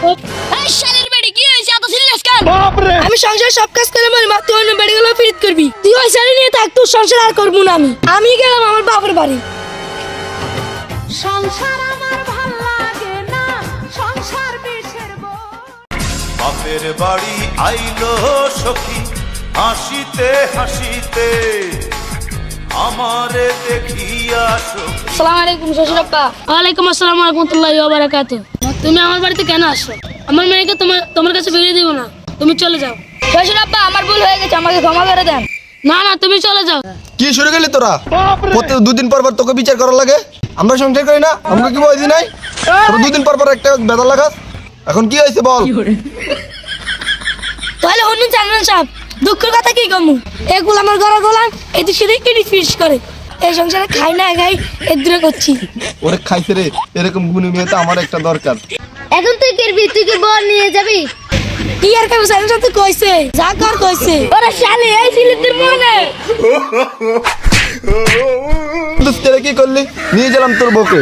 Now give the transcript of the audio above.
এই শালের বেড়ি কি হইছে এত সিরিয়াস কেন? আমি সংসার সব কাজ করে বলি মা তুই অন্য বাড়িগুলো ফিরিত করবি। তুই ওই শাড়ি নিয়ে থাক, তোর সংসার আর করবো না আমি গেলাম আমার বাপের বাড়ি। সংসার আমার ভাল লাগে না, সংসার বিষের বউ। বাপের বাড়ি আইলো সখী হাসিতে হাসিতে আমারে দেখিয়া সখী। আসসালামু আলাইকুম শ্বশুর আব্বা। ওয়ালাইকুম আসসালাম ওয়া রাহমাতুল্লাহি ওয়া বারাকাতুহু। তুমি আমার বাড়িতে কেন আসছো? আমার মেয়েকে তোমার কাছে ফিরিয়ে দিব না, তুমি চলে যাও। শ্বশুর আব্বা আমার ভুল হয়ে গেছে, আমাকে ক্ষমা করে দেন। না না তুমি চলে যাও। কি শুরু করলি তোরা? প্রত্যেক দুদিন পর পর তোকে বিচার করা লাগে। আমরা সংসার করি না, আমাকে কি বলছি নাই? তোরা দুদিন পর পর একটা বেদা লাগাস। এখন কি হয়েছে বল? তাহলে অন্য চেয়ারম্যান সাহেব দুঃখের কথা কি কমু? এগুলো আমার ঘরে গোলাম এদিক সেদিক ইডিট ফিনিশ করে। এই সংসারে খাই না খাই এর দূরে করছি। ওরে খাইছে রে, এরকম গুণী মেয়ে তো আমার একটা দরকার। এখন তুই করবি, তুই কি বল নিয়ে যাবি? কি আর কেমন চেয়ারম্যান সাহেব কইছে যা কর কইছে। ওরে শালি এই ছেলেদের মনে কিন্তু তোরা কি করলি? নিয়ে গেলাম তোর বউকে।